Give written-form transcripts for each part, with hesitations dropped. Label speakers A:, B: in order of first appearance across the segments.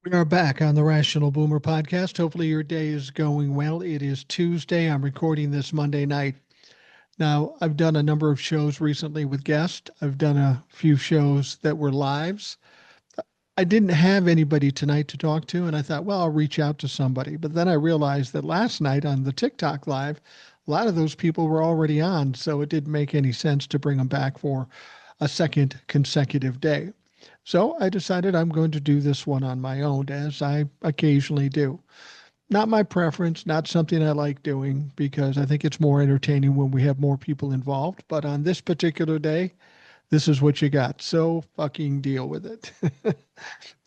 A: We are back on the Rational Boomer podcast. Hopefully, your day is going well. It is Tuesday. I'm recording this Monday night. Now, I've done a number of shows recently with guests. I've done a few shows that were lives. I didn't have anybody tonight to talk to, and I thought, well, I'll reach out to somebody. But then I realized that last night on the TikTok live, a lot of those people were already on, so it didn't make any sense to bring them back for a second consecutive day. So I decided I'm going to do this one on my own, as I occasionally do. Not my preference, not something I like doing because I think it's more entertaining when we have more people involved. But on this particular day, this is what you got. So fucking deal with it.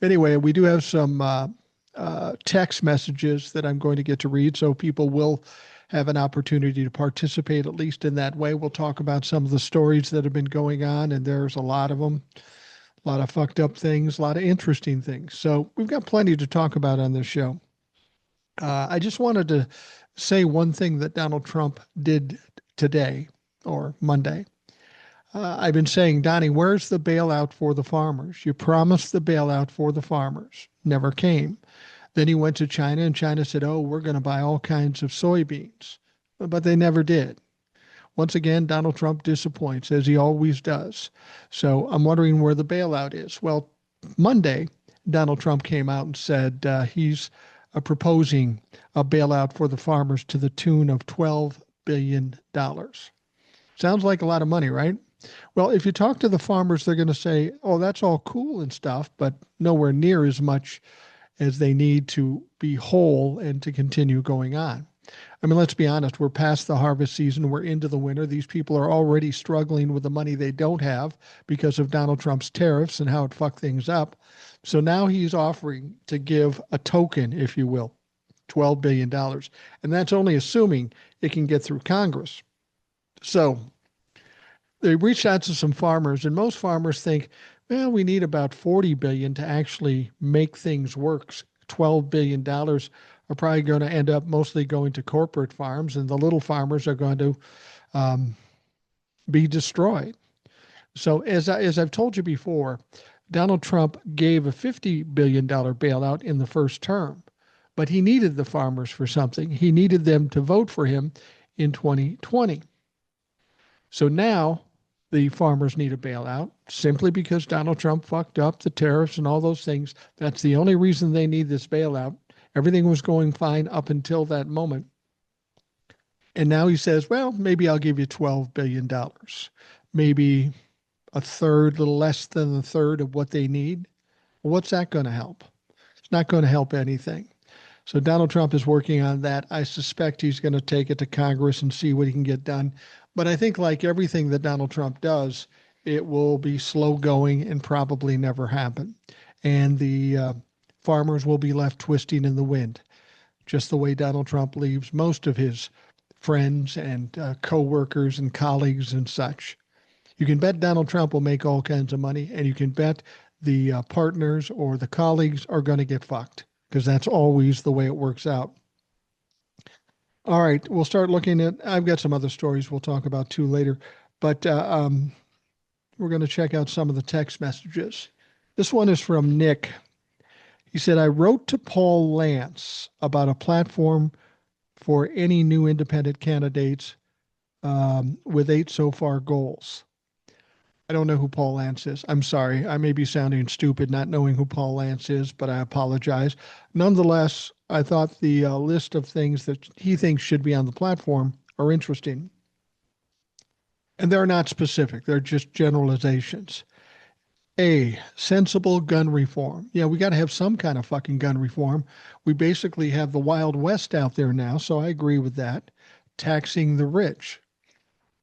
A: Anyway, we do have some text messages that I'm going to get to read, so people will have an opportunity to participate at least in that way. We'll talk about some of the stories that have been going on, and there's a lot of them, a lot of fucked up things, a lot of interesting things. So we've got plenty to talk about on this show. I just wanted to say one thing that Donald Trump did today or Monday. I've been saying, Donnie, where's the bailout for the farmers? You promised the bailout for the farmers. Never came. Then he went to China, and China said, oh, we're going to buy all kinds of soybeans. But they never did. Once again, Donald Trump disappoints, as he always does. So I'm wondering where the bailout is. Well, Monday, Donald Trump came out and said he's proposing a bailout for the farmers to the tune of $12 billion. Sounds like a lot of money, right? Well, if you talk to the farmers, they're going to say, oh, that's all cool and stuff, but nowhere near as much as they need to be whole and to continue going on. I mean, let's be honest, we're past the harvest season, we're into the winter. These people are already struggling with the money they don't have because of Donald Trump's tariffs and how it fucked things up. So now he's offering to give a token, if you will, $12 billion. And that's only assuming it can get through Congress. So they reached out to some farmers, and most farmers think, well, we need about 40 billion to actually make things work. $12 billion are probably going to end up mostly going to corporate farms, and the little farmers are going to um, be destroyed. So, as I've told you before, Donald Trump gave a $50 billion bailout in the first term, but he needed the farmers for something. He needed them to vote for him in 2020. So now the farmers need a bailout simply because Donald Trump fucked up the tariffs and all those things. That's the only reason they need this bailout. Everything was going fine up until that moment. And now he says, well, maybe I'll give you $12 billion, maybe a third, a little less than a third of what they need. Well, what's that going to help? It's not going to help anything. So Donald Trump is working on that. I suspect he's going to take it to Congress and see what he can get done. But I think, like everything that Donald Trump does, it will be slow going and probably never happen. And the farmers will be left twisting in the wind, just the way Donald Trump leaves most of his friends and co-workers and colleagues and such. You can bet Donald Trump will make all kinds of money, and you can bet the partners or the colleagues are going to get fucked because that's always the way it works out. All right, we'll start looking at. I've got some other stories we'll talk about too later, but we're going to check out some of the text messages. This one is from Nick. He said, I wrote to Paul Lance about a platform for any new independent candidates with 8 so far goals. I don't know who Paul Lance is. I'm sorry. I may be sounding stupid not knowing who Paul Lance is, but I apologize. Nonetheless, I thought the list of things that he thinks should be on the platform are interesting. And they're not specific, they're just generalizations. A, sensible gun reform. Yeah, we got to have some kind of fucking gun reform. We basically have the Wild West out there now, so I agree with that. Taxing the rich.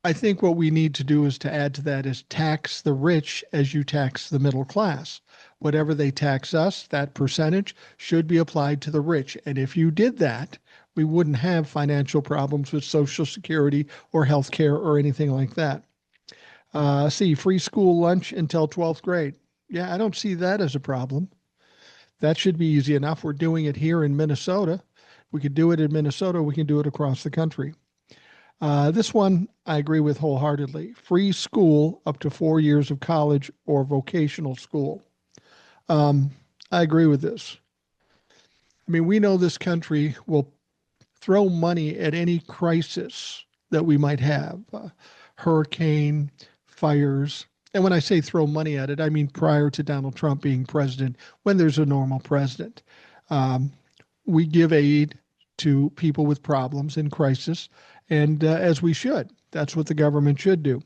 A: I think what we need to do is to add to that is tax the rich as you tax the middle class. Whatever they tax us, that percentage should be applied to the rich. And if you did that, we wouldn't have financial problems with Social Security or health care or anything like that. See, free school lunch until 12th grade. Yeah, I don't see that as a problem. That should be easy enough. We're doing it here in Minnesota. We could do it in Minnesota. We can do it across the country. This one I agree with wholeheartedly. Free school up to 4 years of college or vocational school. I agree with this. I mean, we know this country will throw money at any crisis that we might have, hurricane, fires. And when I say throw money at it, I mean prior to Donald Trump being president, when there's a normal president. Um, we give aid to people with problems in crisis, and as we should. That's what the government should do.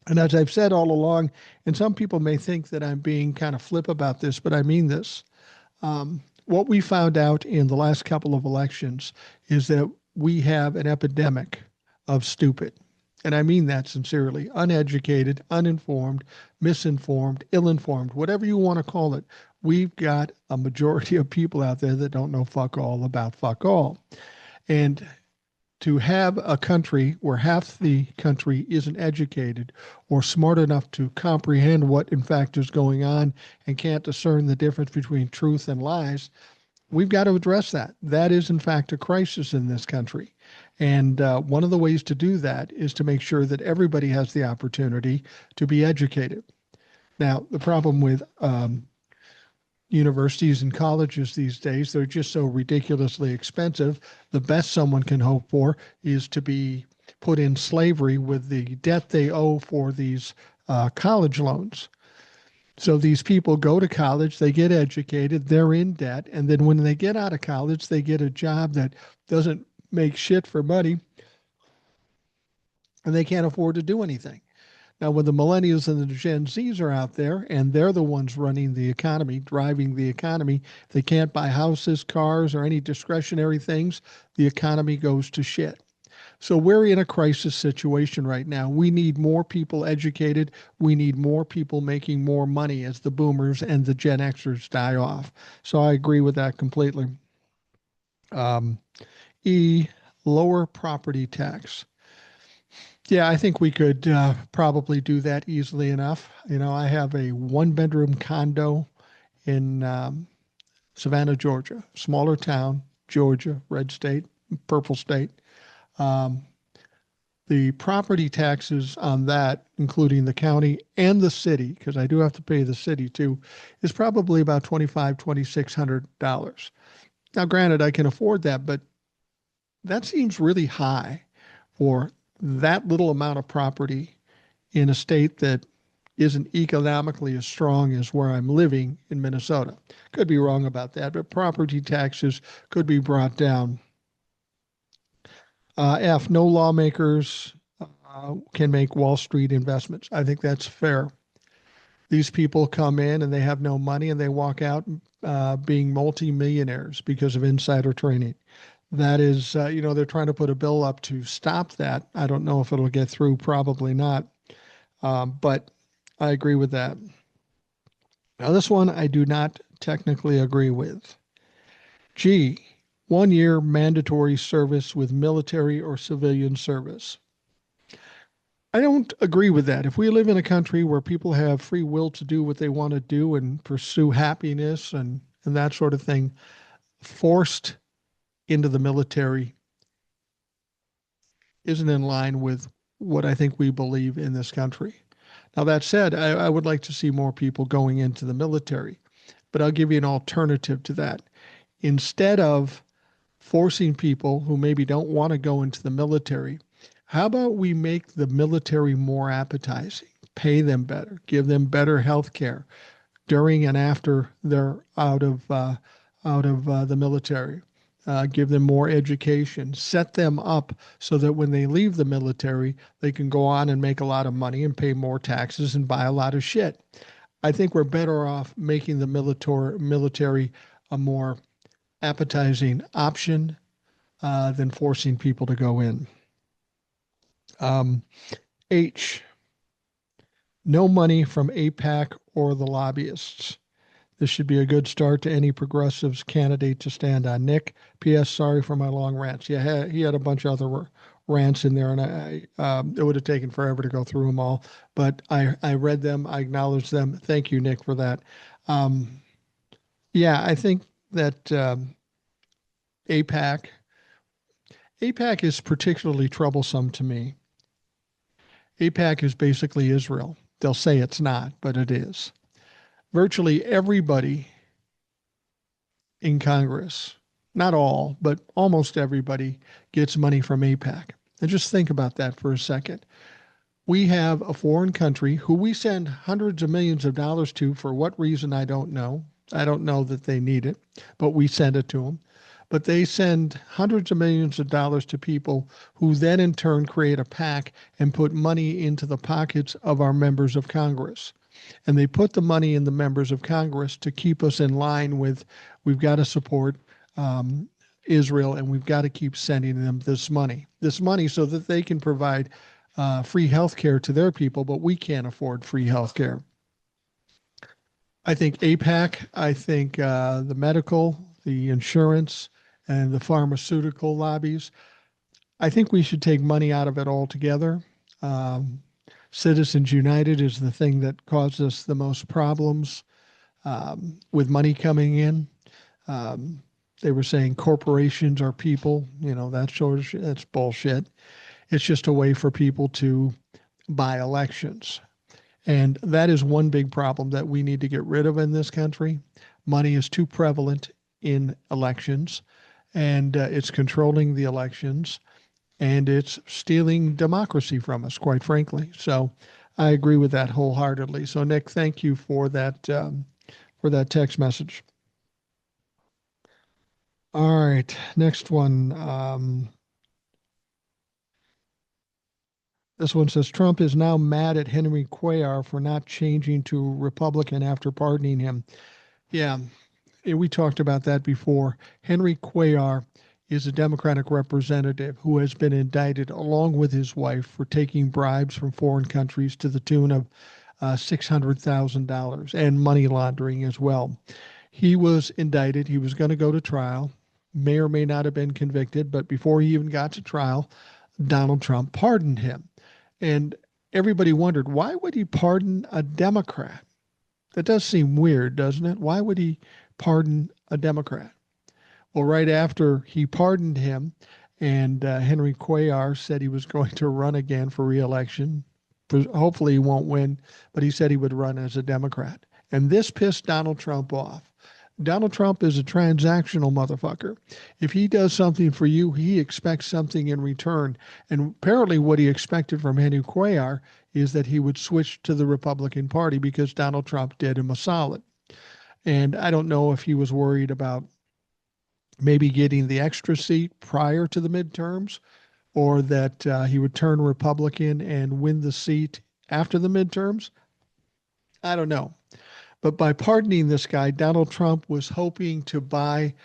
A: And as I've said all along, and some people may think that I'm being kind of flip about this, but I mean this. What we found out in the last couple of elections is that we have an epidemic of stupid. And I mean that sincerely. Uneducated, uninformed, misinformed, ill informed, whatever you want to call it. We've got a majority of people out there that don't know fuck all about fuck all. And to have a country where half the country isn't educated or smart enough to comprehend what in fact is going on and can't discern the difference between truth and lies, we've got to address that. That is in fact a crisis in this country. And one of the ways to do that is to make sure that everybody has the opportunity to be educated. Now, the problem with universities and colleges these days, they're just so ridiculously expensive. The best someone can hope for is to be put in slavery with the debt they owe for these college loans. So these people go to college, they get educated, they're in debt, and then when they get out of college, they get a job that doesn't make shit for money, and they can't afford to do anything. Now, when the millennials and the Gen Zs are out there and they're the ones running the economy, driving the economy, they can't buy houses, cars, or any discretionary things, the economy goes to shit. So we're in a crisis situation right now. We need more people educated. We need more people making more money as the boomers and the Gen Xers die off. So I agree with that completely. Um, E, lower property tax. Yeah, I think we could probably do that easily enough. You know, I have a one-bedroom condo in Savannah, Georgia, smaller town, Georgia, red state, purple state. Um, the property taxes on that, including the county and the city, because I do have to pay the city too, is probably about $2,600. Now, granted, I can afford that, but that seems really high for that little amount of property in a state that isn't economically as strong as where I'm living in Minnesota. Could be wrong about that, but property taxes could be brought down. F, no lawmakers can make Wall Street investments. I think that's fair. These people come in and they have no money and they walk out being multimillionaires because of insider trading. That is, they're trying to put a bill up to stop that. I don't know if it'll get through, probably not. But I agree with that. Now, this one I do not technically agree with. G, 1 year mandatory service with military or civilian service. I don't agree with that. If we live in a country where people have free will to do what they want to do and pursue happiness and that sort of thing, forced into the military isn't in line with what I think we believe in this country. Now, that said, I would like to see more people going into the military, but I'll give you an alternative to that. Instead of forcing people who maybe don't want to go into the military, how about we make the military more appetizing, pay them better, give them better health care during and after they're out of the military, give them more education, set them up so that when they leave the military, they can go on and make a lot of money and pay more taxes and buy a lot of shit. I think we're better off making the military a more appetizing option than forcing people to go in. H, no money from AIPAC or the lobbyists. This should be a good start to any progressives candidate to stand on. Nick, P.S. Sorry for my long rants. Yeah, he had a bunch of other rants in there, and it would have taken forever to go through them all. But I read them. I acknowledge them. Thank you, Nick, for that. Yeah, I think that AIPAC is particularly troublesome to me. AIPAC is basically Israel. They'll say it's not, but it is. Virtually everybody in Congress. Not all, but almost everybody gets money from AIPAC. And just think about that for a second. We have a foreign country who we send hundreds of millions of dollars to. For what reason, I don't know. I don't know that they need it, but we send it to them. But they send hundreds of millions of dollars to people who then in turn create a PAC and put money into the pockets of our members of Congress. And they put the money in the members of Congress to keep us in line with we've got to support Israel, and we've got to keep sending them this money so that they can provide free health care to their people, but we can't afford free health care. I think AIPAC, I think the medical, the insurance, and the pharmaceutical lobbies, I think we should take money out of it altogether. Citizens United is the thing that caused us the most problems with money coming in. They were saying corporations are people, that's bullshit. It's just a way for people to buy elections. And that is one big problem that we need to get rid of in this country. Money is too prevalent in elections, and it's controlling the elections, and it's stealing democracy from us, quite frankly. So I agree with that wholeheartedly. So Nick, thank you for that text message. All right, next one. This one says Trump is now mad at Henry Cuellar for not changing to Republican after pardoning him. Yeah, we talked about that before. Henry Cuellar is a Democratic representative who has been indicted along with his wife for taking bribes from foreign countries to the tune of $600,000 and money laundering as well. He was indicted. He was going to go to trial, may or may not have been convicted, but before he even got to trial, Donald Trump pardoned him. And everybody wondered, why would he pardon a Democrat? That does seem weird, doesn't it? Why would he pardon a Democrat? Well, right after he pardoned him, and Henry Cuellar said he was going to run again for re-election. Hopefully he won't win, but he said he would run as a Democrat. And this pissed Donald Trump off. Donald Trump is a transactional motherfucker. If he does something for you, he expects something in return. And apparently what he expected from Henry Cuellar is that he would switch to the Republican Party because Donald Trump did him a solid. And I don't know if he was worried about maybe getting the extra seat prior to the midterms, or that he would turn Republican and win the seat after the midterms. I don't know. But by pardoning this guy, Donald Trump was hoping to buy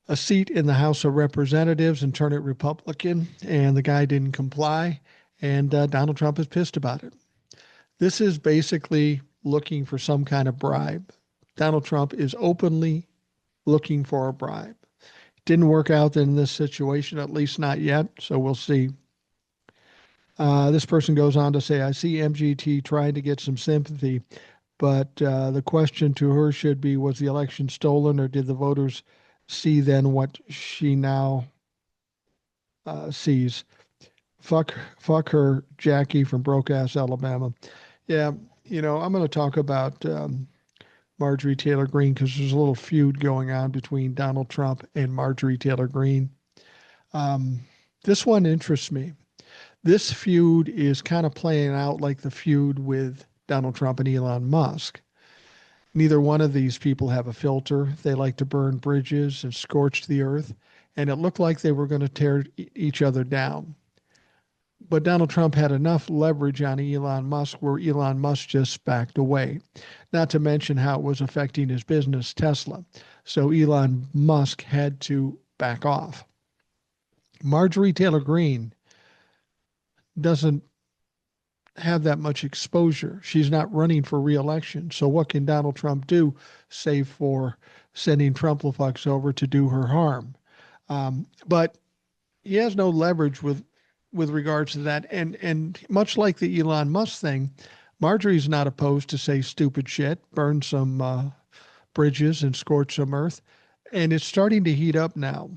A: a seat in the House of Representatives and turn it Republican, and the guy didn't comply, and Donald Trump is pissed about it. This is basically looking for some kind of bribe. Donald Trump is openly looking for a bribe. It didn't work out in this situation, at least not yet, so we'll see. This person goes on to say, I see MGT trying to get some sympathy, but the question to her should be, was the election stolen, or did the voters see then what she now sees? Fuck her, Jackie from Broke-Ass, Alabama. Yeah, I'm going to talk about Marjorie Taylor Greene because there's a little feud going on between Donald Trump and Marjorie Taylor Greene. This one interests me. This feud is kind of playing out like the feud with Donald Trump and Elon Musk. Neither one of these people have a filter. They like to burn bridges and scorch the earth, and it looked like they were going to tear each other down. But Donald Trump had enough leverage on Elon Musk where Elon Musk just backed away, not to mention how it was affecting his business, Tesla. So Elon Musk had to back off. Marjorie Taylor Greene doesn't have that much exposure. She's not running for re-election. So what can Donald Trump do save for sending Trump-lefucks over to do her harm? But he has no leverage with regards to that. And much like the Elon Musk thing, Marjorie's not opposed to say stupid shit, burn some bridges and scorch some earth. And it's starting to heat up now.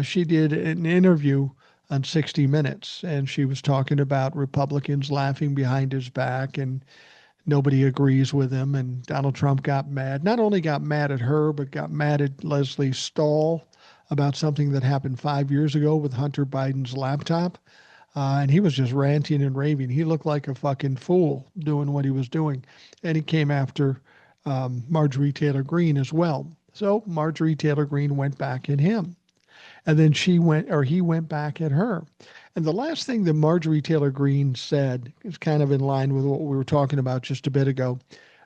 A: She did an interview on 60 Minutes, and she was talking about Republicans laughing behind his back and nobody agrees with him. And Donald Trump got mad. Not only got mad at her, but got mad at Leslie Stahl about something that happened 5 years ago with Hunter Biden's laptop. And he was just ranting and raving. He looked like a fucking fool doing what he was doing. And he came after Marjorie Taylor Greene as well. So Marjorie Taylor Greene went back at him. And then he went back at her. And the last thing that Marjorie Taylor Greene said is kind of in line with what we were talking about just a bit ago.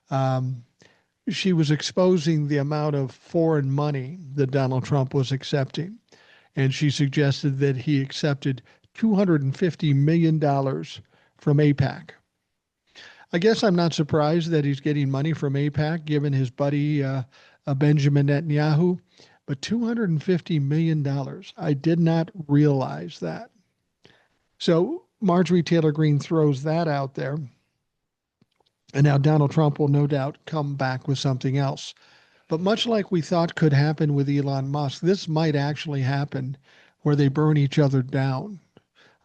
A: Um, she was exposing the amount of foreign money that Donald Trump was accepting. And she suggested that he accepted $250 million from AIPAC. I guess I'm not surprised that he's getting money from AIPAC, given his buddy Benjamin Netanyahu. But $250 million, I did not realize that. So Marjorie Taylor Greene throws that out there. And now Donald Trump will no doubt come back with something else. But much like we thought could happen with Elon Musk, this might actually happen where they burn each other down.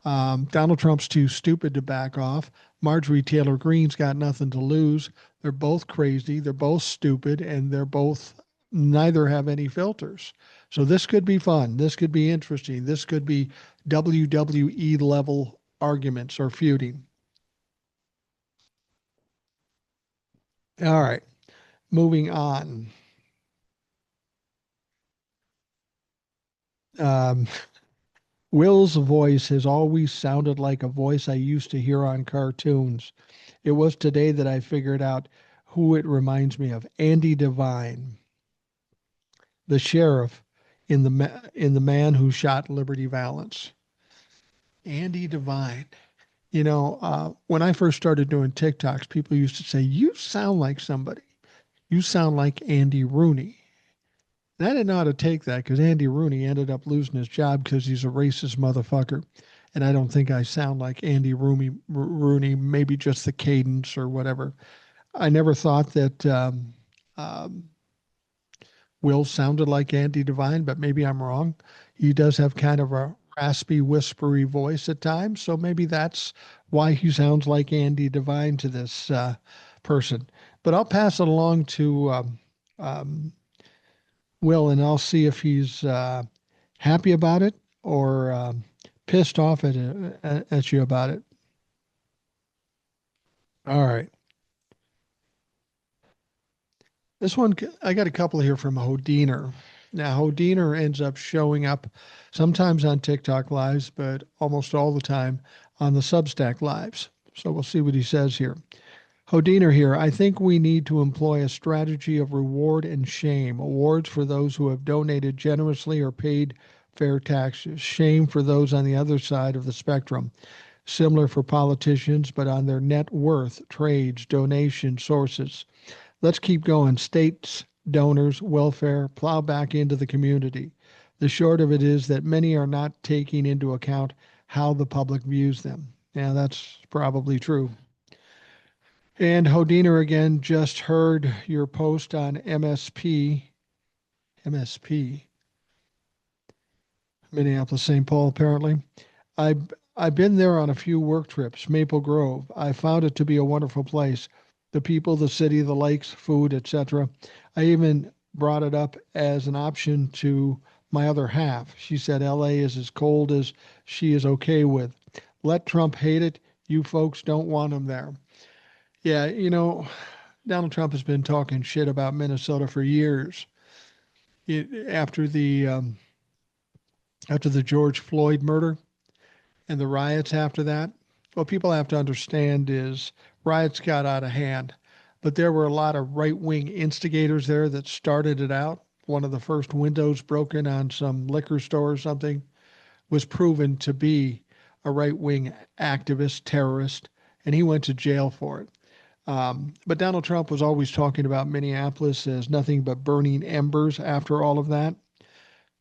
A: Donald Trump's too stupid to back off. Marjorie Taylor Greene's got nothing to lose. They're both crazy. They're both stupid, and neither have any filters. So this could be fun. This could be interesting. This could be WWE level arguments or feuding. All right, moving on. Um, Will's voice has always sounded like a voice I used to hear on cartoons. It was today that I figured out who it reminds me of. Andy Devine, the sheriff in the Man Who Shot Liberty Valance. Andy Devine. When I first started doing TikToks, people used to say, "You sound like somebody. You sound like Andy Rooney." And I didn't know how to take that because Andy Rooney ended up losing his job because he's a racist motherfucker. And I don't think I sound like Andy Rooney, maybe just the cadence or whatever. I never thought that um, Will sounded like Andy Devine, but maybe I'm wrong. He does have kind of a raspy, whispery voice at times, so maybe that's why he sounds like Andy Devine to this person. But I'll pass it along to um, Will, and I'll see if he's happy about it or pissed off at you about it. All right. This one, I got a couple here from Hodiner. Now, Hodiner ends up showing up sometimes on TikTok lives, but almost all the time on the Substack lives. So we'll see what he says here. Hodiner here. I think we need to employ a strategy of reward and shame. Awards for those who have donated generously or paid fair taxes. Shame for those on the other side of the spectrum. Similar for politicians, but on their net worth, trades, donation sources. Let's keep going. States, donors, welfare, plow back into the community. The short of it is that many are not taking into account how the public views them. Yeah, that's probably true. And Hodiner again, just heard your post on MSP, Minneapolis, St. Paul, apparently. I've been there on a few work trips, Maple Grove. I found it to be a wonderful place. The people, the city, the lakes, food, etc. I even brought it up as an option to my other half. She said LA is as cold as she is okay with. Let Trump hate it. You folks don't want him there. Yeah, Donald Trump has been talking shit about Minnesota for years. After the George Floyd murder and the riots after that, what people have to understand is riots got out of hand, but there were a lot of right-wing instigators there that started it out. One of the first windows broken on some liquor store or something was proven to be a right-wing activist, terrorist, and he went to jail for it. But Donald Trump was always talking about Minneapolis as nothing but burning embers after all of that,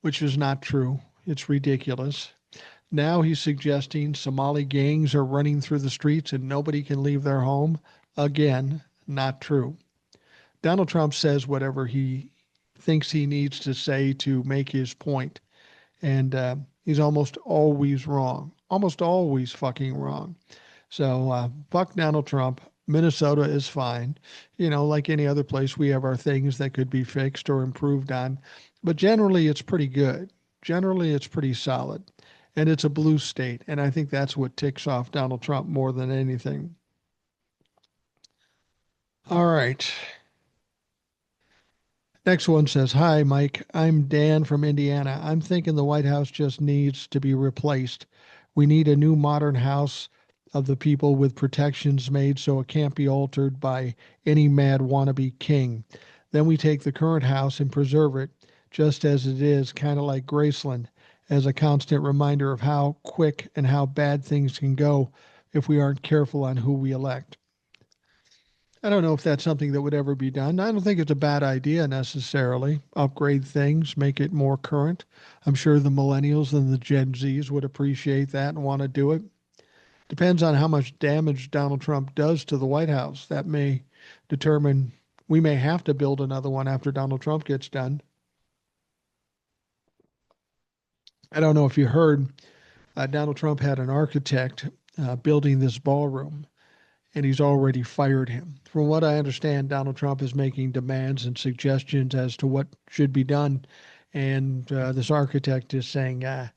A: which is not true. It's ridiculous. Now he's suggesting Somali gangs are running through the streets and nobody can leave their home. Again, not true. Donald Trump says whatever he thinks he needs to say to make his point. And he's almost always wrong. Almost always fucking wrong. So fuck Donald Trump. Minnesota is fine. You know, like any other place, we have our things that could be fixed or improved on, but generally it's pretty good. Generally, it's pretty solid. And it's a blue state. And I think that's what ticks off Donald Trump more than anything. All right. Next one says, "Hi, Mike. I'm Dan from Indiana. I'm thinking the White House just needs to be replaced. We need a new modern house of the people with protections made so it can't be altered by any mad wannabe king. Then we take the current house and preserve it just as it is, kind of like Graceland, as a constant reminder of how quick and how bad things can go if we aren't careful on who we elect." I don't know if that's something that would ever be done. I don't think it's a bad idea necessarily. Upgrade things, make it more current. I'm sure the millennials and the Gen Zs would appreciate that and want to do it. Depends on how much damage Donald Trump does to the White House. That may determine we may have to build another one after Donald Trump gets done. I don't know if you heard, Donald Trump had an architect building this ballroom, and he's already fired him. From what I understand, Donald Trump is making demands and suggestions as to what should be done. And this architect is saying, yeah,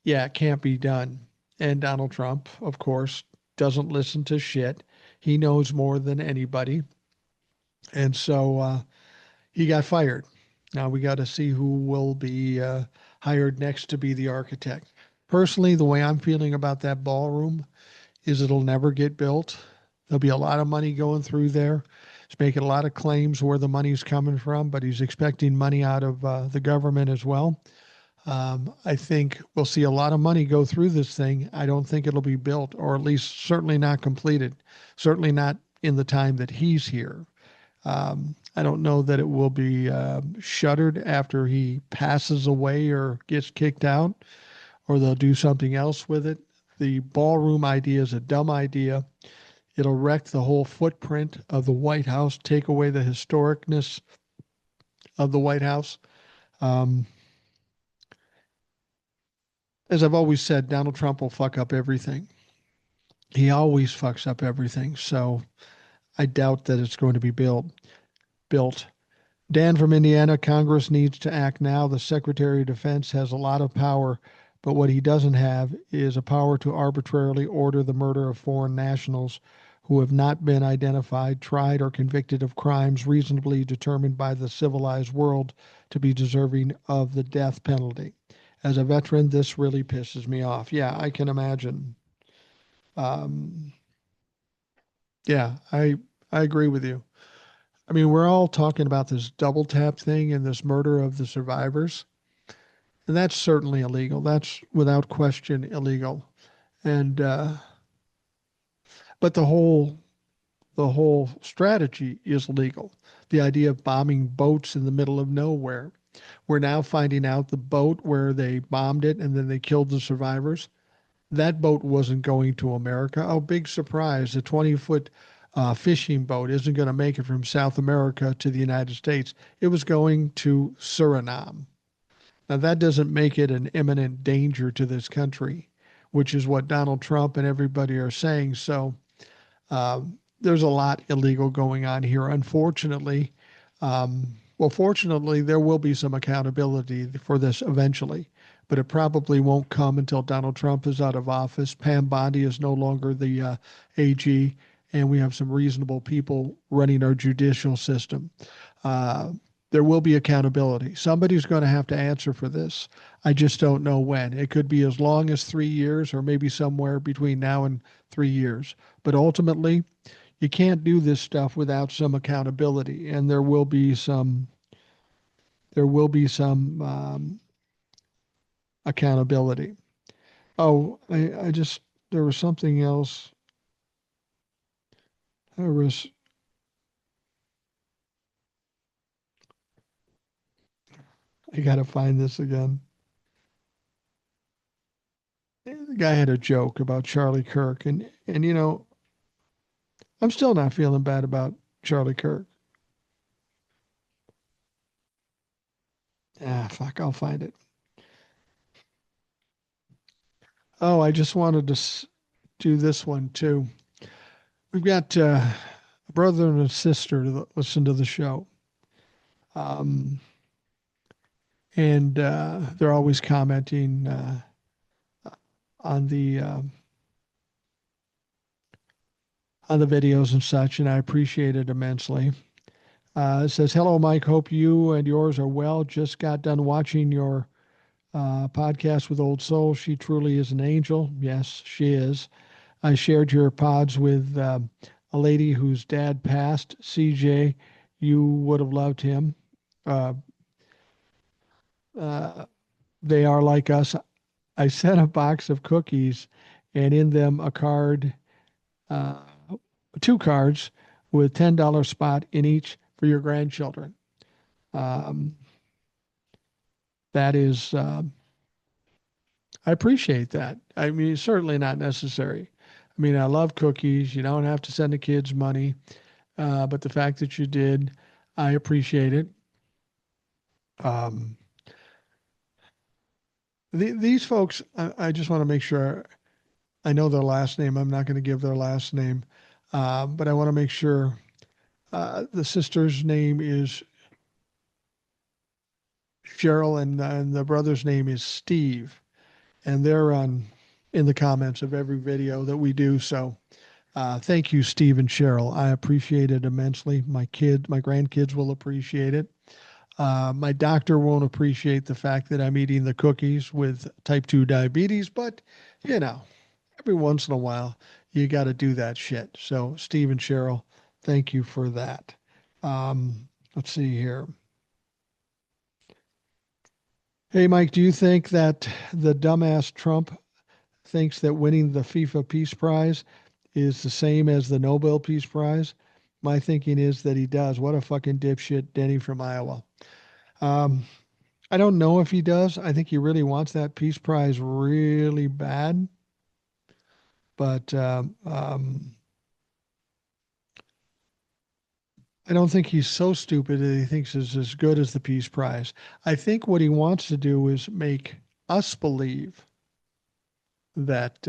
A: it can't be done. And Donald Trump, of course, doesn't listen to shit. He knows more than anybody. And so he got fired. Now we got to see who will be hired next to be the architect. Personally, the way I'm feeling about that ballroom is it'll never get built. There'll be a lot of money going through there. He's making a lot of claims where the money's coming from, but he's expecting money out of the government as well. I think we'll see a lot of money go through this thing. I don't think it'll be built, or at least certainly not completed. Certainly not in the time that he's here. I don't know that it will be shuttered after he passes away or gets kicked out, or they'll do something else with it. The ballroom idea is a dumb idea. It'll wreck the whole footprint of the White House, take away the historicness of the White House. Um, as I've always said, Donald Trump will fuck up everything. He always fucks up everything. So I doubt that it's going to be built. Dan from Indiana, Congress needs to act now. The Secretary of Defense has a lot of power, but what he doesn't have is a power to arbitrarily order the murder of foreign nationals who have not been identified, tried, or convicted of crimes reasonably determined by the civilized world to be deserving of the death penalty. As a veteran, this really pisses me off. Yeah, I can imagine. Um, yeah, I agree with you. I mean, we're all talking about this double tap thing and this murder of the survivors, and that's certainly illegal. That's without question illegal. And but the whole strategy is legal. The idea of bombing boats in the middle of nowhere. We're now finding out the boat where they bombed it and then they killed the survivors. That boat wasn't going to America. Oh, big surprise. A 20-foot fishing boat isn't going to make it from South America to the United States. It was going to Suriname. Now, that doesn't make it an imminent danger to this country, which is what Donald Trump and everybody are saying. So there's a lot illegal going on here, unfortunately. Well, fortunately, there will be some accountability for this eventually, but it probably won't come until Donald Trump is out of office. Pam Bondi is no longer the AG, and we have some reasonable people running our judicial system. Uh, there will be accountability. Somebody's going to have to answer for this. I just don't know when. It could be as long as 3 years or maybe somewhere between now and 3 years. But ultimately, you can't do this stuff without some accountability, and there will be some accountability. Oh, I just there was something else. There was I gotta find this again. The guy had a joke about Charlie Kirk, and I'm still not feeling bad about Charlie Kirk. Ah, fuck, I'll find it. Oh, I just wanted to do this one too. we've got a brother and a sister that listen to the show. Um, and they're always commenting on the on the videos and such, and I appreciate it immensely. It says, "Hello, Mike. Hope you and yours are well. Just got done watching your podcast with Old Soul. She truly is an angel. Yes, she is. I shared your pods with a lady whose dad passed, CJ. You would have loved him. Uh, uh, they are like us. I sent a box of cookies and in them a card, uh, two cards with $10 spot in each for your grandchildren. Um, that is, I appreciate that. I mean, it's certainly not necessary. I mean, I love cookies. You don't have to send the kids money, but the fact that you did, I appreciate it. Um, these folks, I just want to make sure I know their last name. I'm not going to give their last name, but I want to make sure the sister's name is Cheryl and the brother's name is Steve. And they're on in the comments of every video that we do. So thank you, Steve and Cheryl. I appreciate it immensely. My grandkids will appreciate it. My doctor won't appreciate the fact that I'm eating the cookies with type 2 diabetes, but you know, every once in a while, you got to do that shit. So, Steve and Cheryl, thank you for that. Let's see here. Hey, Mike, do you think that the dumbass Trump thinks that winning the FIFA Peace Prize is the same as the Nobel Peace Prize? My thinking is that he does. What a fucking dipshit, Denny from Iowa. Um, I don't know if he does. I think he really wants that Peace Prize really bad. But I don't think he's so stupid that he thinks it's as good as the Peace Prize. I think what he wants to do is make us believe that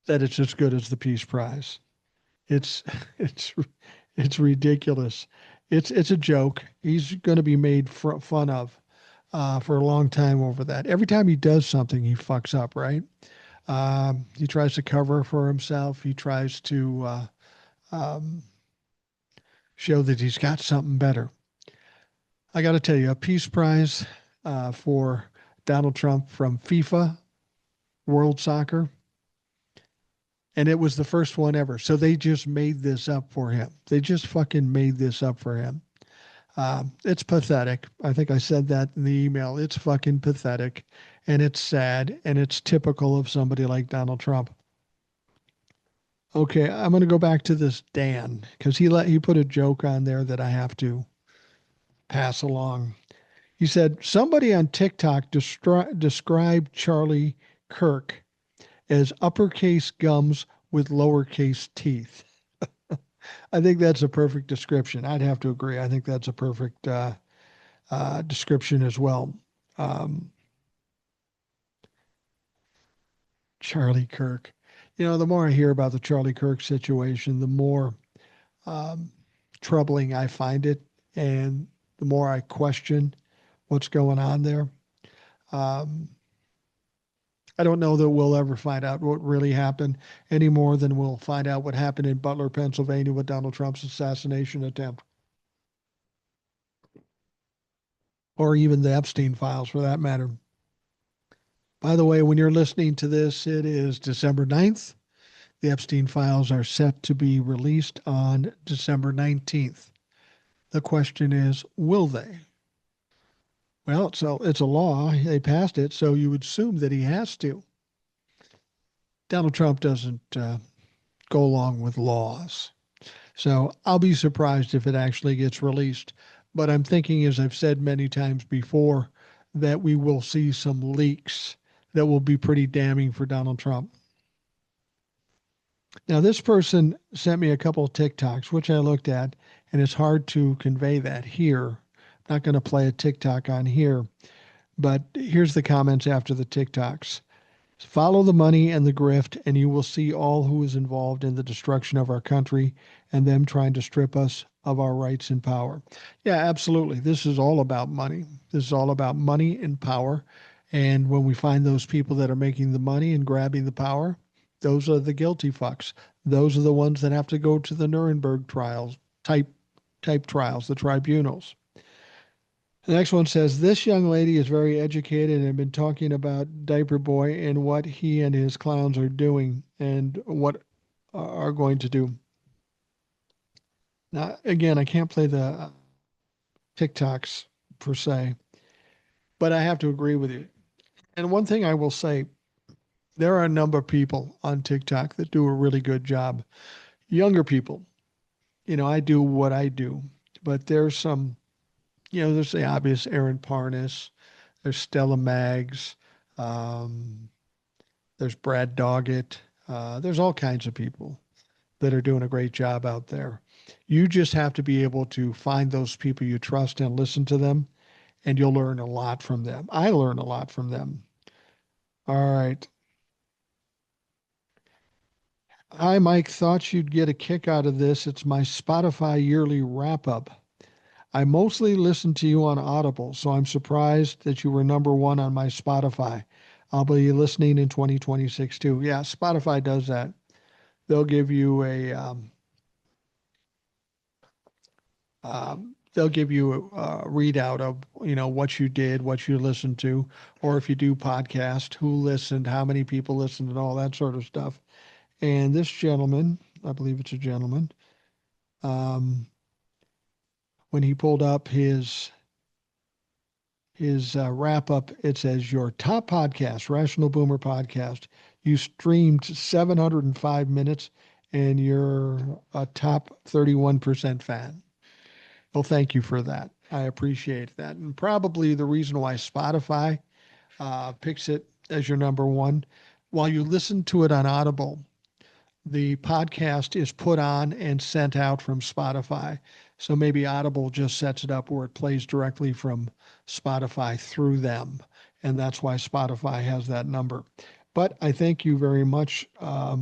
A: that it's as good as the Peace Prize. It's it's it's ridiculous. It's a joke. He's going to be made fun of for a long time over that. Every time he does something, he fucks up. Right? He tries to cover for himself. He tries to um, show that he's got something better. I got to tell you, a Peace Prize for Donald Trump from FIFA World Soccer, and it was the first one ever. So they just made this up for him. They just fucking made this up for him. It's pathetic. I think I said that in the email. It's fucking pathetic, and it's sad, and it's typical of somebody like Donald Trump. Okay, I'm going to go back to this Dan because he put a joke on there that I have to pass along. He said somebody on TikTok described Charlie Kirk as uppercase gums with lowercase teeth. I think that's a perfect description. I'd have to agree. I think that's a perfect description as well. Um, Charlie Kirk. You know, the more I hear about the Charlie Kirk situation, the more um, troubling I find it, and the more I question what's going on there. Um, I don't know that we'll ever find out what really happened any more than we'll find out what happened in Butler, Pennsylvania with Donald Trump's assassination attempt, or even the Epstein files for that matter. By the way, when you're listening to this, it is December 9th. The Epstein files are set to be released on December 19th. The question is, will they? Well, so it's a law. They passed it, so you would assume that he has to. Donald Trump doesn't go along with laws. So I'll be surprised if it actually gets released. But I'm thinking, as I've said many times before, that we will see some leaks that will be pretty damning for Donald Trump. Now, this person sent me a couple of TikToks, which I looked at, and it's hard to convey that here. I'm not going to play a TikTok on here, but here's the comments after the TikToks. Follow the money and the grift, and you will see all who is involved in the destruction of our country and them trying to strip us of our rights and power. Yeah, absolutely. This is all about money. This is all about money and power. And when we find those people that are making the money and grabbing the power, those are the guilty fucks. Those are the ones that have to go to the Nuremberg trials, type trials, the tribunals. The next one says this young lady is very educated and have been talking about Diaper Boy and what he and his clowns are doing and what are going to do. Now, again, I can't play the TikToks per se, but I have to agree with you. And one thing I will say, there are a number of people on TikTok that do a really good job. Younger people, I do what I do, but there's some, there's the obvious Aaron Parnas, there's Stella Maggs, um, there's Brad Doggett, there's all kinds of people that are doing a great job out there. You just have to be able to find those people you trust and listen to them, and you'll learn a lot from them. I learn a lot from them. All right. Hi, Mike. Thought you'd get a kick out of this. It's my Spotify yearly wrap up. I mostly listen to you on Audible, so I'm surprised that you were number one on my Spotify. I'll be listening in 2026 too. Yeah, Spotify does that. They'll give you they'll give you a readout of what you did, what you listened to, or if you do podcast, who listened, how many people listened, and all that sort of stuff. And this gentleman, I believe it's a gentleman, um, when he pulled up his wrap up, it says your top podcast, Rational Boomer podcast. You streamed 705 minutes, and you're a top 31% fan. Well, thank you for that. I appreciate that. And probably the reason why Spotify picks it as your number one, while you listen to it on Audible, the podcast is put on and sent out from Spotify. So maybe Audible just sets it up where it plays directly from Spotify through them. And that's why Spotify has that number. But I thank you very much. I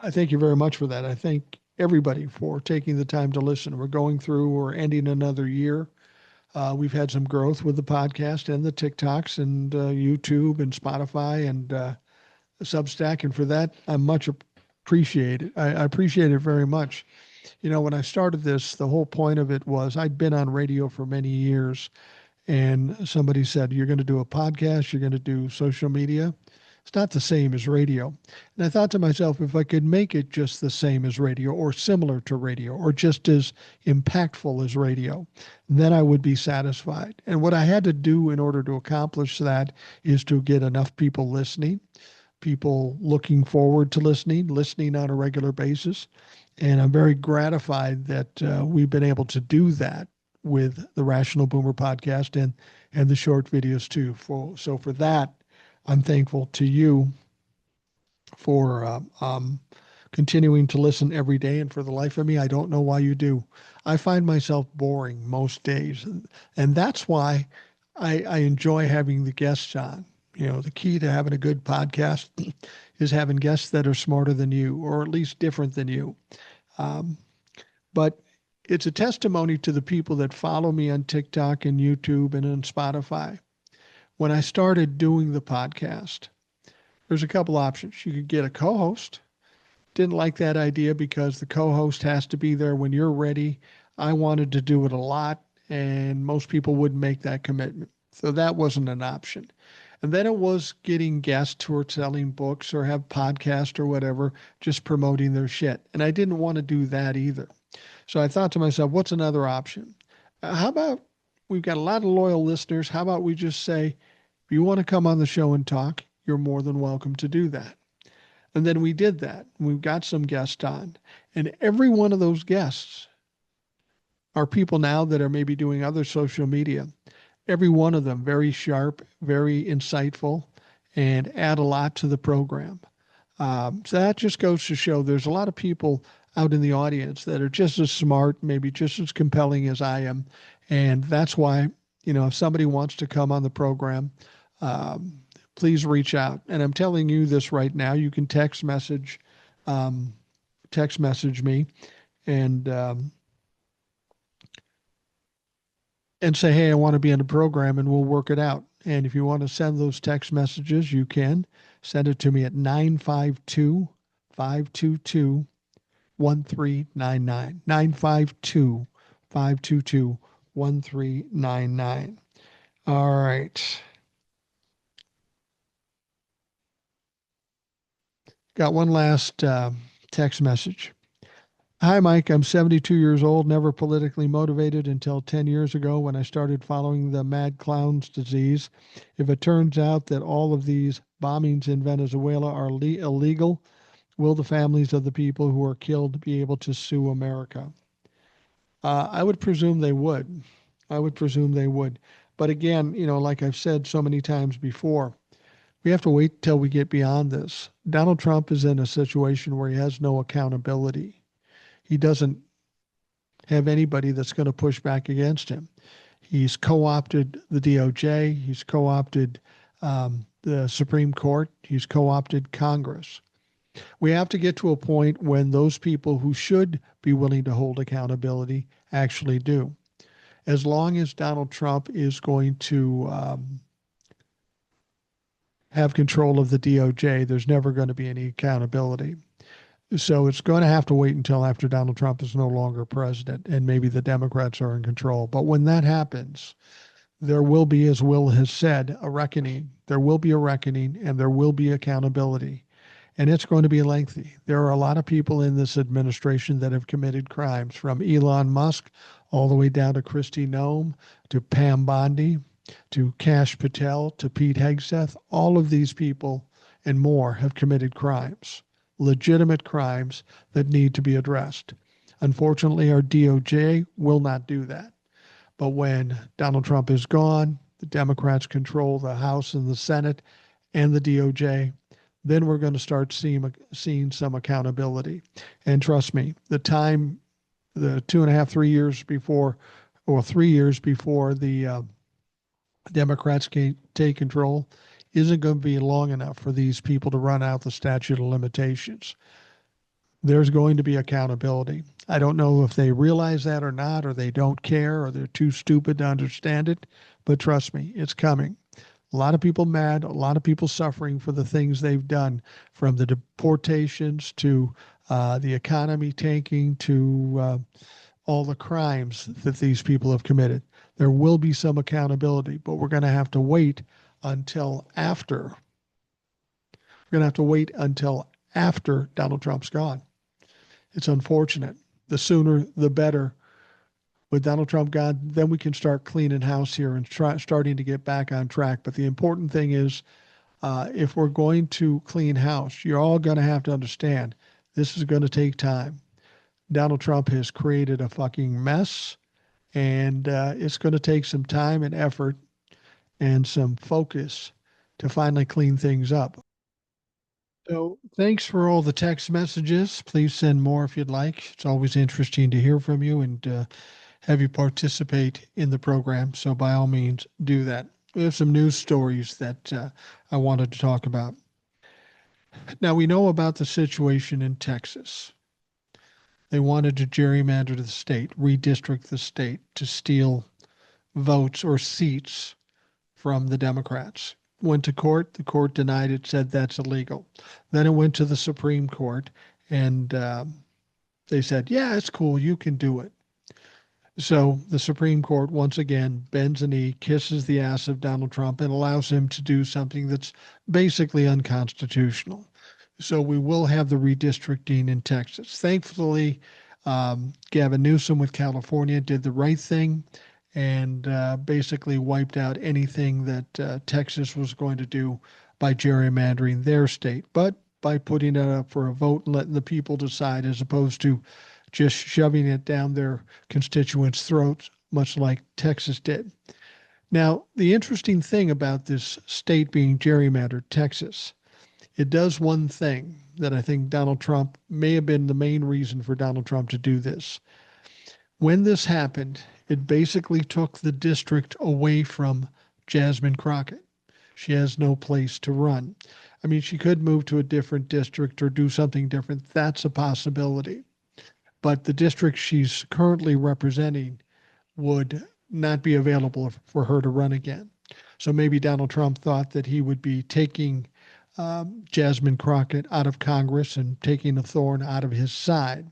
A: thank you very much for that. I thank everybody for taking the time to listen. We're ending another year. We've had some growth with the podcast and the TikToks and YouTube and Spotify and Substack. And for that, I'm much appreciated. I appreciate it very much. When I started this, the whole point of it was I'd been on radio for many years, and somebody said, you're going to do a podcast, you're going to do social media. It's not the same as radio. And I thought to myself, if I could make it just the same as radio or similar to radio or just as impactful as radio, then I would be satisfied. And what I had to do in order to accomplish that is to get enough people listening, people looking forward to listening on a regular basis. And I'm very gratified that we've been able to do that with the Rational Boomer podcast and the short videos too. So for that, I'm thankful to you for continuing to listen every day. And for the life of me, I don't know why you do. I find myself boring most days. And that's why I enjoy having the guests on. The key to having a good podcast is having guests that are smarter than you, or at least different than you. But it's a testimony to the people that follow me on TikTok and YouTube and on Spotify. When I started doing the podcast, there's a couple options. You could get a co-host. Didn't like that idea because the co-host has to be there when you're ready. I wanted to do it a lot, and most people wouldn't make that commitment. So that wasn't an option. And then it was getting guests who are selling books or have podcasts or whatever, just promoting their shit. And I didn't want to do that either. So I thought to myself, what's another option? How about we've got a lot of loyal listeners. How about we just say, if you want to come on the show and talk, you're more than welcome to do that. And then we did that. We've got some guests on. And every one of those guests are people now that are maybe doing other social media. Every one of them very sharp, very insightful, and add a lot to the program. So that just goes to show there's a lot of people out in the audience that are just as smart, maybe just as compelling as I am. And that's why, if somebody wants to come on the program, please reach out. And I'm telling you this right now. You can um, text message me, and say, hey, I want to be in the program, and we'll work it out. And if you want to send those text messages, you can send it to me at 952 522 1399. 952 522 1399. All right. Got one last text message. Hi, Mike. I'm 72 years old, never politically motivated until 10 years ago when I started following the mad clown's disease. If it turns out that all of these bombings in Venezuela are illegal, will the families of the people who are killed be able to sue America? I would presume they would. I would presume they would. But again, like I've said so many times before, we have to wait till we get beyond this. Donald Trump is in a situation where he has no accountability. He doesn't have anybody that's going to push back against him. He's co-opted the DOJ. He's co-opted the Supreme Court. He's co-opted Congress. We have to get to a point when those people who should be willing to hold accountability actually do. As long as Donald Trump is going to have control of the DOJ, there's never going to be any accountability. So it's going to have to wait until after Donald Trump is no longer president and maybe the Democrats are in control. But when that happens, there will be, as Will has said, a reckoning. There will be a reckoning and there will be accountability. And it's going to be lengthy. There are a lot of people in this administration that have committed crimes, from Elon Musk all the way down to Kristi Noem, to Pam Bondi, to Kash Patel, to Pete Hegseth. All of these people and more have committed crimes, legitimate crimes that need to be addressed. Unfortunately, our DOJ will not do that. But when Donald Trump is gone, the Democrats control the House and the Senate and the DOJ, then we're going to start seeing some accountability. And trust me, the 2.5, 3 years before, or 3 years before the Democrats can take control, isn't going to be long enough for these people to run out the statute of limitations. There's going to be accountability. I don't know if they realize that or not, or they don't care, or they're too stupid to understand it, but trust me, it's coming. A lot of people mad, a lot of people suffering for the things they've done, from the deportations to the economy tanking to all the crimes that these people have committed. There will be some accountability, but we're going to have to wait until after. We're going to have to wait until after Donald Trump's gone. It's unfortunate. The sooner, the better. With Donald Trump gone, then we can start cleaning house here and starting to get back on track. But the important thing is, if we're going to clean house, you're all going to have to understand this is going to take time. Donald Trump has created a fucking mess, and it's going to take some time and effort and some focus to finally clean things up. So thanks for all the text messages. Please send more if you'd like. It's always interesting to hear from you and have you participate in the program. So by all means, do that. We have some news stories that I wanted to talk about. Now, we know about the situation in Texas. They wanted to gerrymander the state, redistrict the state to steal votes or seats from the Democrats. Went to court. The court denied it, said that's illegal. Then it went to the Supreme Court, and they said, yeah, it's cool. You can do it. So the Supreme Court once again bends a knee, kisses the ass of Donald Trump, and allows him to do something that's basically unconstitutional. So we will have the redistricting in Texas. Thankfully, Gavin Newsom with California did the right thing and basically wiped out anything that Texas was going to do by gerrymandering their state, but by putting it up for a vote and letting the people decide, as opposed to just shoving it down their constituents' throats, much like Texas did. Now, the interesting thing about this state being gerrymandered, Texas, it does one thing that I think Donald Trump may have been the main reason for Donald Trump to do this. When this happened, it basically took the district away from Jasmine Crockett. She has no place to run. I mean, she could move to a different district or do something different. That's a possibility. But the district she's currently representing would not be available for her to run again. So maybe Donald Trump thought that he would be taking Jasmine Crockett out of Congress and taking a thorn out of his side.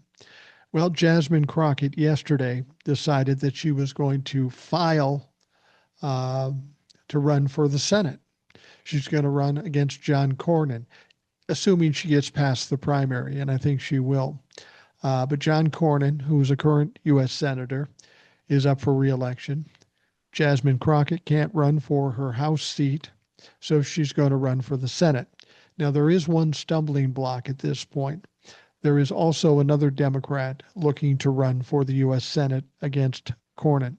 A: Well, Jasmine Crockett yesterday decided that she was going to file uh, to run for the Senate. She's going to run against John Cornyn, assuming she gets past the primary, and I think she will. But John Cornyn, who's a current U.S. Senator, is up for reelection. Jasmine Crockett can't run for her House seat, so she's going to run for the Senate. Now, there is one stumbling block at this point. There is also another Democrat looking to run for the U.S. Senate against Cornyn,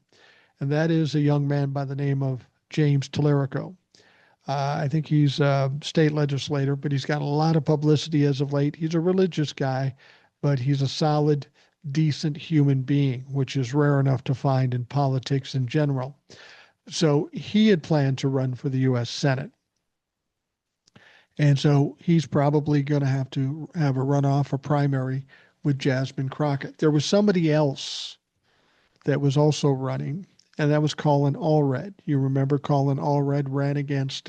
A: and that is a young man by the name of James Tallarico. I think he's a state legislator, but he's got a lot of publicity as of late. He's a religious guy, but he's a solid, decent human being, which is rare enough to find in politics in general. So he had planned to run for the U.S. Senate. And so he's probably going to have a runoff, a primary with Jasmine Crockett. There was somebody else that was also running, and that was Colin Allred. You remember Colin Allred ran against,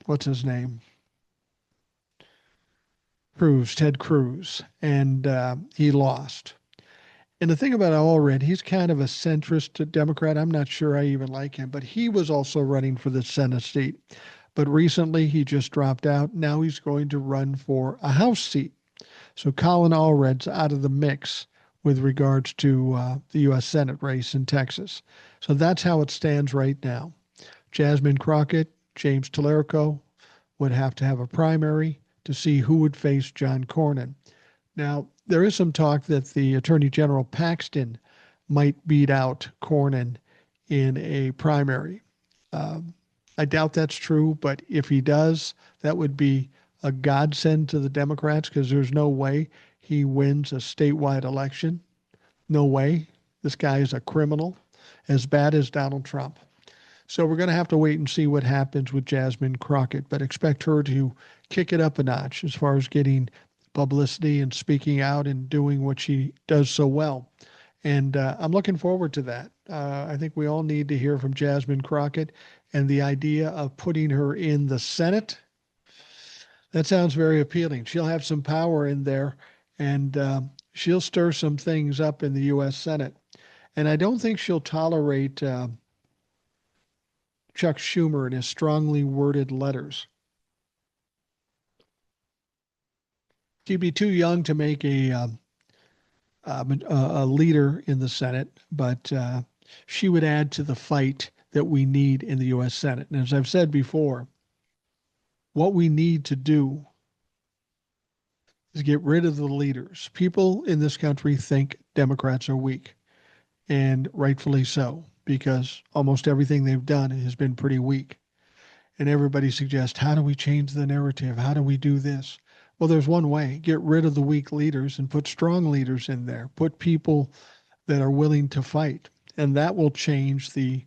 A: what's his name? Ted Cruz, and he lost. And the thing about Allred, he's kind of a centrist Democrat. I'm not sure I even like him, but he was also running for the Senate seat. But recently he just dropped out. Now he's going to run for a House seat. So Colin Allred's out of the mix with regards to the U.S. Senate race in Texas. So that's how it stands right now. Jasmine Crockett, James Tallarico would have to have a primary to see who would face John Cornyn. Now, there is some talk that the Attorney General Paxton might beat out Cornyn in a primary. I doubt that's true, but if he does, that would be a godsend to the Democrats because there's no way he wins a statewide election. No way. This guy is a criminal, as bad as Donald Trump. So we're going to have to wait and see what happens with Jasmine Crockett, but expect her to kick it up a notch as far as getting publicity and speaking out and doing what she does so well. And I'm looking forward to that. I think we all need to hear from Jasmine Crockett, and the idea of putting her in the Senate, that sounds very appealing. She'll have some power in there, and she'll stir some things up in the U.S. Senate. And I don't think she'll tolerate Chuck Schumer and his strongly worded letters. She'd be too young to make a leader in the Senate, but she would add to the fight that we need in the U.S. Senate. And as I've said before, what we need to do is get rid of the leaders. People in this country think Democrats are weak, and rightfully so, because almost everything they've done has been pretty weak. And everybody suggests, how do we change the narrative? How do we do this? Well, there's one way. Get rid of the weak leaders and put strong leaders in there. Put people that are willing to fight. And that will change the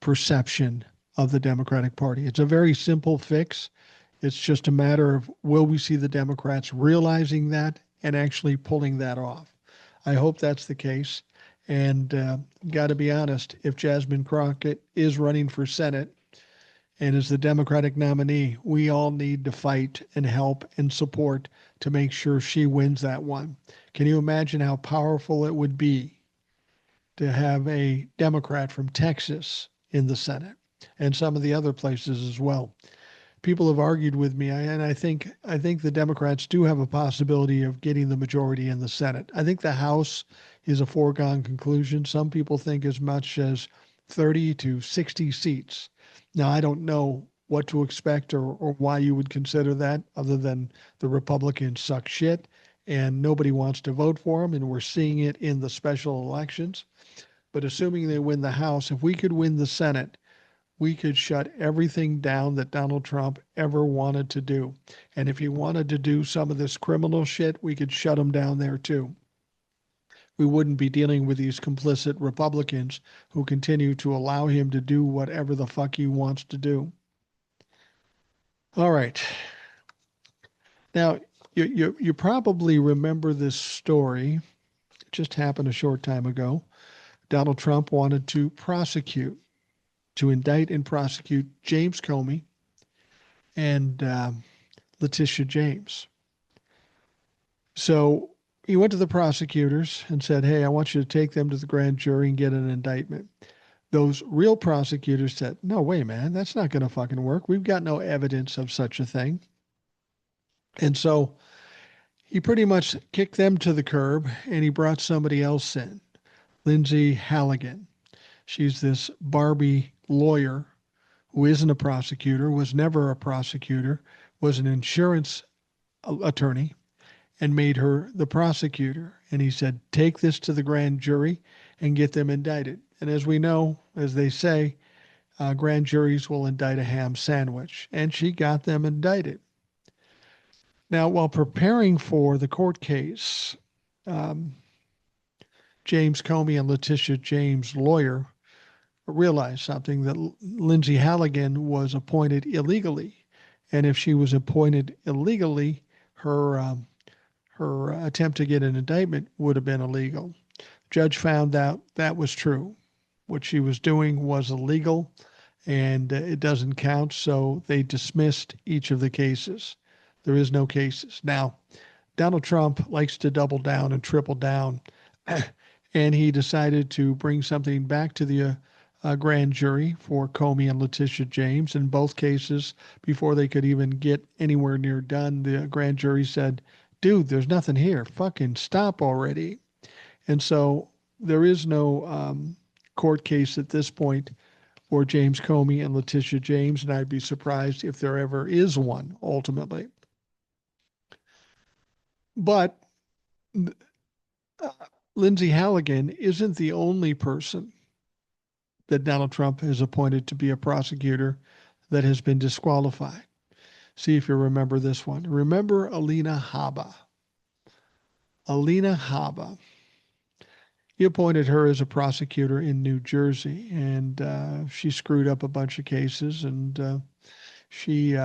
A: perception of the Democratic Party. It's a very simple fix. It's just a matter of will we see the Democrats realizing that and actually pulling that off. I hope that's the case. And got to be honest, if Jasmine Crockett is running for Senate and is the Democratic nominee, we all need to fight and help and support to make sure she wins that one. Can you imagine how powerful it would be to have a Democrat from Texas in the Senate and some of the other places as well? People have argued with me, and I think the Democrats do have a possibility of getting the majority in the Senate. I think the House is a foregone conclusion. Some people think as much as 30 to 60 seats. Now, I don't know what to expect or why you would consider that, other than the Republicans suck shit and nobody wants to vote for them, and we're seeing it in the special elections. But assuming they win the House, if we could win the Senate, we could shut everything down that Donald Trump ever wanted to do. And if he wanted to do some of this criminal shit, we could shut him down there too. we wouldn't be dealing with these complicit Republicans who continue to allow him to do whatever the fuck he wants to do. All right. Now, you probably remember this story. It just happened a short time ago. Donald Trump wanted to indict and prosecute James Comey and Letitia James. So he went to the prosecutors and said, hey, I want you to take them to the grand jury and get an indictment. Those real prosecutors said, no way, man, that's not going to fucking work. We've got no evidence of such a thing. And so he pretty much kicked them to the curb and he brought somebody else in, Lindsay Halligan. She's this Barbie lawyer who isn't a prosecutor, was never a prosecutor, was an insurance attorney, and made her the prosecutor. And he said, take this to the grand jury and get them indicted. And as we know, as they say, grand juries will indict a ham sandwich. And she got them indicted. Now, while preparing for the court case, James Comey and Letitia James' lawyer realized something, that Lindsay Halligan was appointed illegally. And if she was appointed illegally, her attempt to get an indictment would have been illegal. Judge found out that was true. What she was doing was illegal and it doesn't count. So they dismissed each of the cases. There is no cases. Now, Donald Trump likes to double down and triple down. And he decided to bring something back to the grand jury for Comey and Letitia James. In both cases, before they could even get anywhere near done, the grand jury said, dude, there's nothing here. Fucking stop already. And so there is no court case at this point for James Comey and Letitia James, and I'd be surprised if there ever is one ultimately. But Lindsay Halligan isn't the only person that Donald Trump has appointed to be a prosecutor that has been disqualified. See if you remember this one. Remember Alina Habba. Alina Habba. He appointed her as a prosecutor in New Jersey, and she screwed up a bunch of cases, and she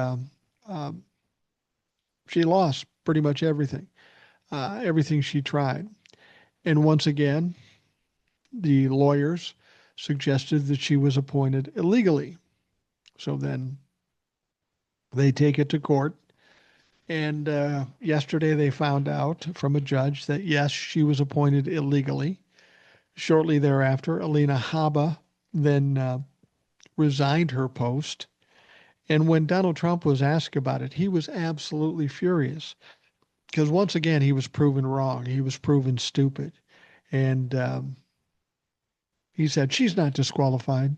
A: lost pretty much everything she tried. And once again, the lawyers suggested that she was appointed illegally. So then they take it to court. And yesterday they found out from a judge that, yes, she was appointed illegally. Shortly thereafter, Alina Habba then resigned her post. And when Donald Trump was asked about it, he was absolutely furious because once again, he was proven wrong. He was proven stupid. And he said, she's not disqualified,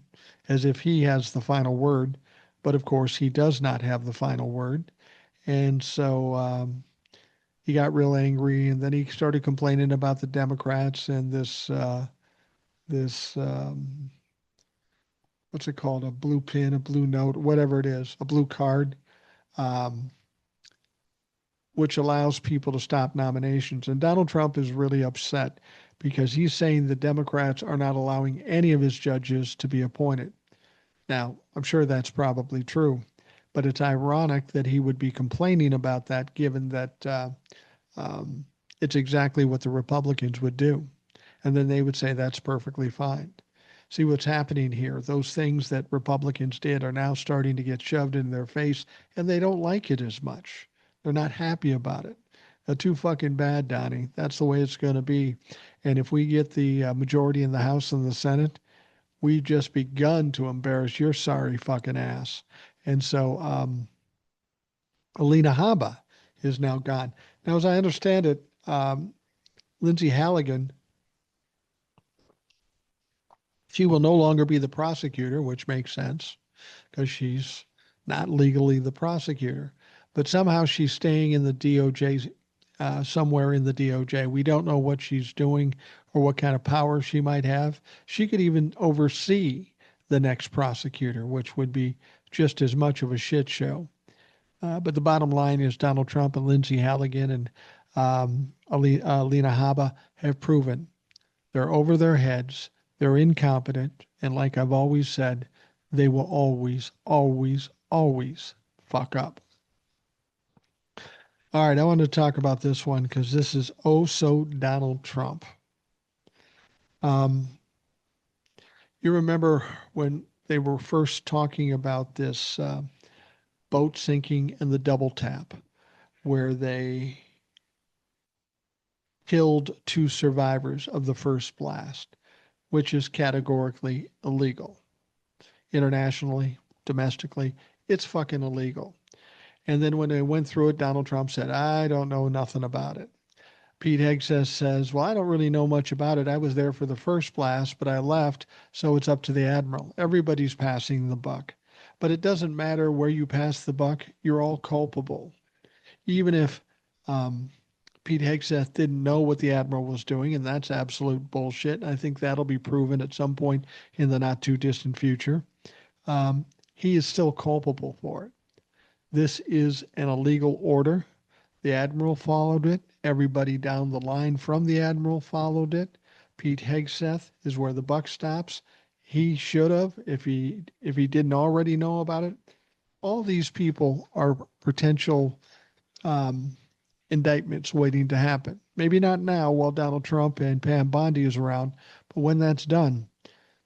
A: as if he has the final word. But of course, he does not have the final word. And so he got real angry, and then he started complaining about the Democrats and this what's it called? A blue pin, a blue note, whatever it is, a blue card, which allows people to stop nominations. And Donald Trump is really upset because he's saying the Democrats are not allowing any of his judges to be appointed. Now, I'm sure that's probably true, but it's ironic that he would be complaining about that, given that it's exactly what the Republicans would do. And then they would say that's perfectly fine. See what's happening here. Those things that Republicans did are now starting to get shoved in their face, and they don't like it as much. They're not happy about it. They're too fucking bad, Donnie. That's the way it's going to be. And if we get the majority in the House and the Senate, we've just begun to embarrass your sorry fucking ass. And so Alina Habba is now gone. Now, as I understand it, Lindsay Halligan, she will no longer be the prosecutor, which makes sense because she's not legally the prosecutor. But somehow she's staying in the DOJ, somewhere in the DOJ. We don't know what she's doing or what kind of power she might have. She could even oversee the next prosecutor, which would be just as much of a shit show. But the bottom line is Donald Trump and Lindsay Halligan and Alina Habba have proven They're over their heads. They're incompetent. And like I've always said, they will always, always, always fuck up. All right, I want to talk about this one because this is oh so Donald Trump. Um, you remember when they were first talking about this boat sinking and the double tap, where they killed 2 survivors of the first blast, which is categorically illegal. Internationally, domestically, it's fucking illegal. And then when they went through it, Donald Trump said, I don't know nothing about it. Pete Hegseth says, well, I don't really know much about it. I was there for the first blast, but I left, so it's up to the admiral. Everybody's passing the buck. But it doesn't matter where you pass the buck, you're all culpable. Even if Pete Hegseth didn't know what the admiral was doing, and that's absolute bullshit. I think that'll be proven at some point in the not too distant future. He is still culpable for it. This is an illegal order. The admiral followed it. Everybody down the line from the admiral followed it. Pete Hegseth is where the buck stops. He should have, if he didn't already know about it. All these people are potential indictments waiting to happen. Maybe not now while Donald Trump and Pam Bondi is around, but when that's done,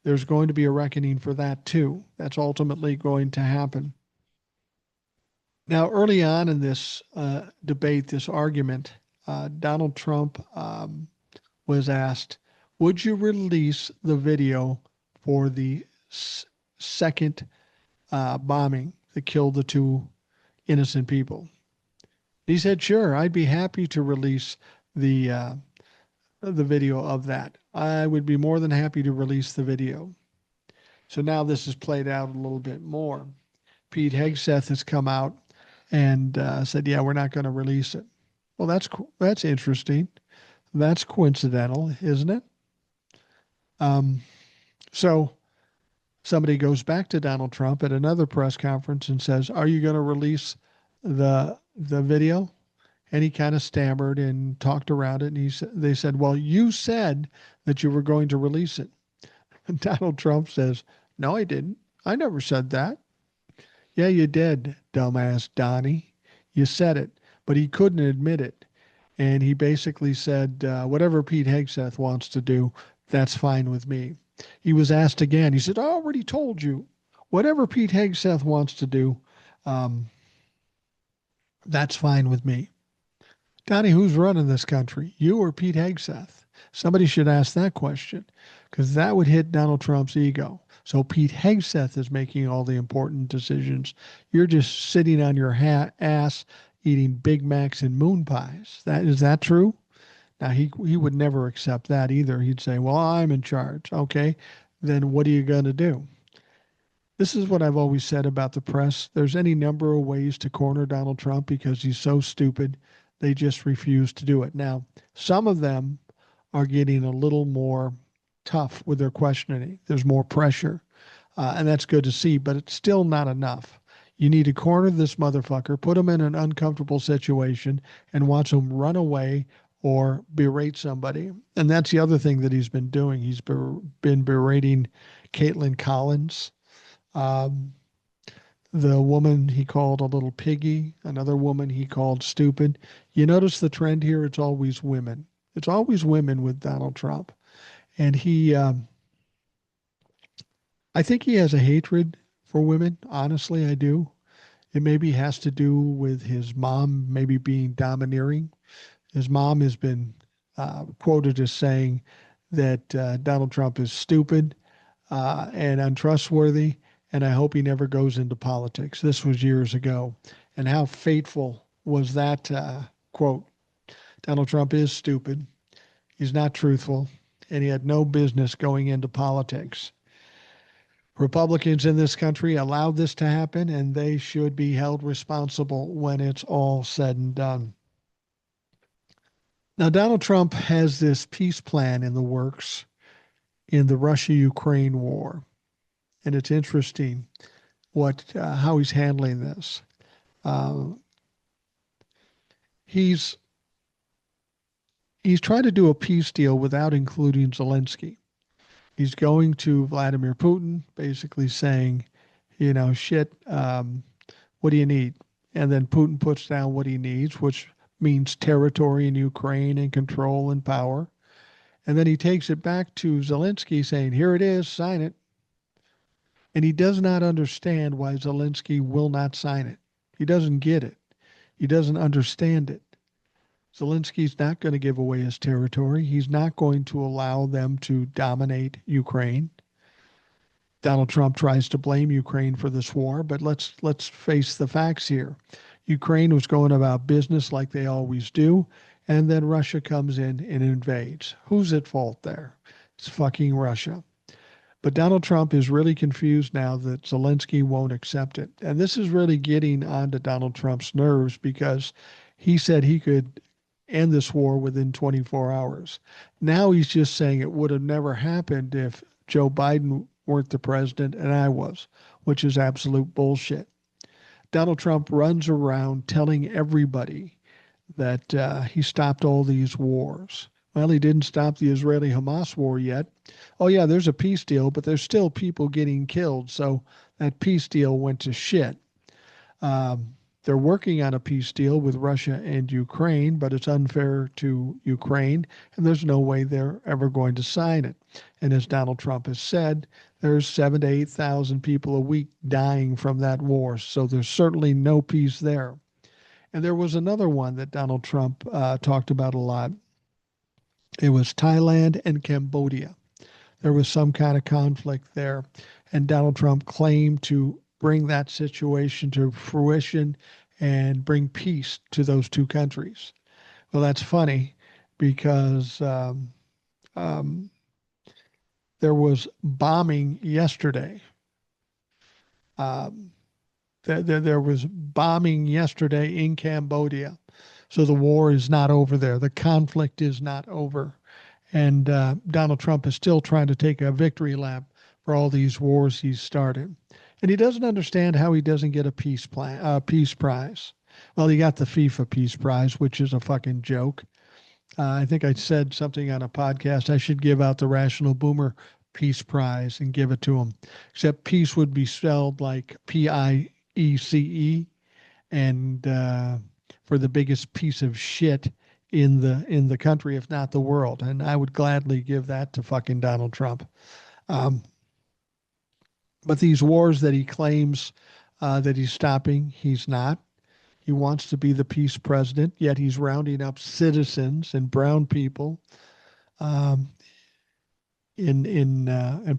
A: there's going to be a reckoning for that too. That's ultimately going to happen. Now, early on in this debate, this argument, Donald Trump was asked, would you release the video for the second bombing that killed the 2 innocent people? He said, sure, I'd be happy to release the video of that. I would be more than happy to release the video. So now this has played out a little bit more. Pete Hegseth has come out and said, yeah, we're not going to release it. Well, that's interesting. That's coincidental, isn't it? So somebody goes back to Donald Trump at another press conference and says, are you going to release the video? And he kind of stammered and talked around it. And they said, well, you said that you were going to release it. And Donald Trump says, no, I didn't. I never said that. Yeah, you did, dumbass Donnie. You said it, but he couldn't admit it. And he basically said, whatever Pete Hegseth wants to do, that's fine with me. He was asked again. He said, I already told you. Whatever Pete Hegseth wants to do, that's fine with me. Donnie, who's running this country? You or Pete Hegseth? Somebody should ask that question because that would hit Donald Trump's ego. So Pete Hegseth is making all the important decisions. You're just sitting on your ass eating Big Macs and moon pies. Is that true? Now he would never accept that either. He'd say, "Well, I'm in charge." Okay, then what are you going to do? This is what I've always said about the press. There's any number of ways to corner Donald Trump because he's so stupid. They just refuse to do it. Now, some of them are getting a little more tough with their questioning. There's more pressure, and that's good to see, but it's still not enough. You need to corner this motherfucker, put him in an uncomfortable situation, and watch him run away or berate somebody. And that's the other thing that he's been doing. He's been berating Caitlin Collins. The woman he called a little piggy, another woman he called stupid. You notice the trend here? It's always women. It's always women with Donald Trump. And I think he has a hatred for women. Honestly, I do. It maybe has to do with his mom maybe being domineering. His mom has been quoted as saying that Donald Trump is stupid and untrustworthy, and I hope he never goes into politics. This was years ago. And how fateful was that quote? Donald Trump is stupid. He's not truthful, and he had no business going into politics. Republicans in this country allowed this to happen, and they should be held responsible when it's all said and done. Now, Donald Trump has this peace plan in the works in the Russia-Ukraine war. And it's interesting how he's handling this. He's he's trying to do a peace deal without including Zelensky. He's going to Vladimir Putin, basically saying, shit, what do you need? And then Putin puts down what he needs, which means territory in Ukraine and control and power. And then he takes it back to Zelensky saying, here it is, sign it. And he does not understand why Zelensky will not sign it. He doesn't get it. He doesn't understand it. Zelensky's not going to give away his territory. He's not going to allow them to dominate Ukraine. Donald Trump tries to blame Ukraine for this war, but let's face the facts here. Ukraine was going about business like they always do, and then Russia comes in and invades. Who's at fault there? It's fucking Russia. But Donald Trump is really confused now that Zelensky won't accept it. And this is really getting onto Donald Trump's nerves because he said he could end this war within 24 hours. Now he's just saying it would have never happened if Joe Biden weren't the president and I was, which is absolute bullshit. Donald Trump runs around telling everybody that he stopped all these wars. Well, he didn't stop the Israeli Hamas war yet. Oh, yeah, there's a peace deal, but there's still people getting killed. So that peace deal went to shit. They're working on a peace deal with Russia and Ukraine, but it's unfair to Ukraine, and there's no way they're ever going to sign it. And as Donald Trump has said, there's 7,000 to 8,000 people a week dying from that war. So there's certainly no peace there. And there was another one that Donald Trump talked about a lot. It was Thailand and Cambodia. There was some kind of conflict there, and Donald Trump claimed to bring that situation to fruition and bring peace to those two countries. Well, that's funny because there was bombing yesterday. There was bombing yesterday in Cambodia. So the war is not over there. The conflict is not over. And Donald Trump is still trying to take a victory lap for all these wars he's started. And he doesn't understand how he doesn't get a peace prize. Well, he got the FIFA Peace Prize, which is a fucking joke. I think I said something on a podcast. I should give out the Rational Boomer Peace Prize and give it to him. Except peace would be spelled like Piece, and for the biggest piece of shit in the country, if not the world. And I would gladly give that to fucking Donald Trump. But these wars that he claims that he's stopping, he's not. He wants to be the peace president, yet he's rounding up citizens and brown people and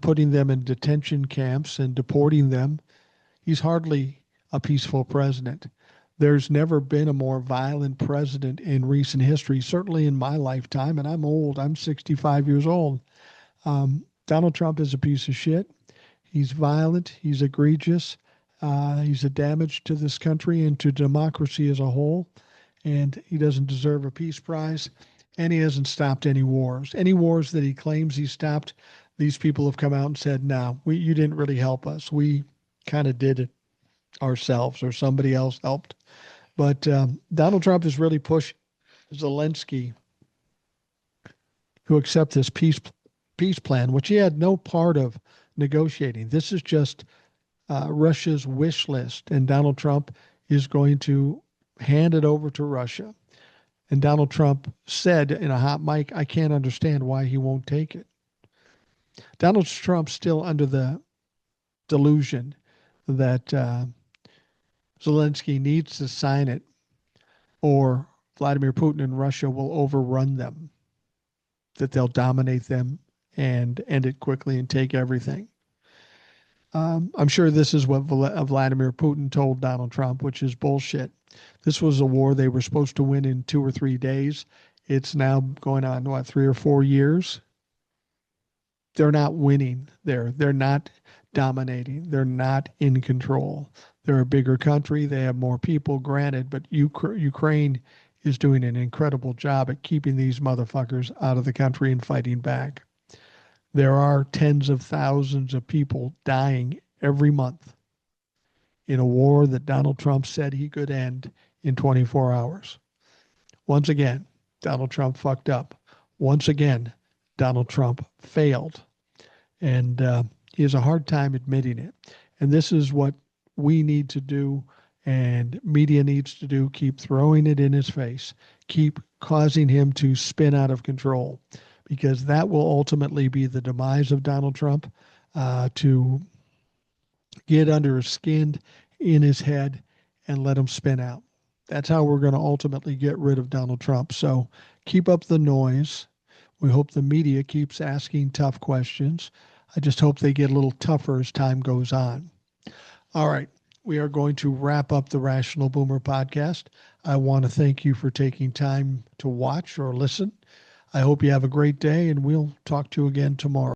A: putting them in detention camps and deporting them. He's hardly a peaceful president. There's never been a more violent president in recent history, certainly in my lifetime, and I'm old. I'm 65 years old. Donald Trump is a piece of shit. He's violent. He's egregious. He's a damage to this country and to democracy as a whole. And he doesn't deserve a peace prize. And he hasn't stopped any wars. Any wars that he claims he stopped, these people have come out and said, no, you didn't really help us. We kind of did it ourselves, or somebody else helped. But Donald Trump has really pushed Zelensky to accept this peace plan, which he had no part of negotiating. This is just Russia's wish list, and Donald Trump is going to hand it over to Russia. And Donald Trump said in a hot mic, I can't understand why he won't take it. Donald Trump's still under the delusion that Zelensky needs to sign it, or Vladimir Putin and Russia will overrun them, that they'll dominate them and end it quickly and take everything. I'm sure this is what Vladimir Putin told Donald Trump, which is bullshit. This was a war they were supposed to win in 2 or 3 days. It's now going on, 3 or 4 years? They're not winning there. They're not dominating. They're not in control. They're a bigger country. They have more people, granted, but Ukraine is doing an incredible job at keeping these motherfuckers out of the country and fighting back. There are tens of thousands of people dying every month in a war that Donald Trump said he could end in 24 hours. Once again, Donald Trump fucked up. Once again, Donald Trump failed. And he has a hard time admitting it. And this is what we need to do and media needs to do. Keep throwing it in his face. Keep causing him to spin out of control, because that will ultimately be the demise of Donald Trump, to get under his skin, in his head, and let him spin out. That's how we're going to ultimately get rid of Donald Trump. So keep up the noise. We hope the media keeps asking tough questions. I just hope they get a little tougher as time goes on. All right. We are going to wrap up the Rational Boomer podcast. I want to thank you for taking time to watch or listen. I hope you have a great day, and we'll talk to you again tomorrow.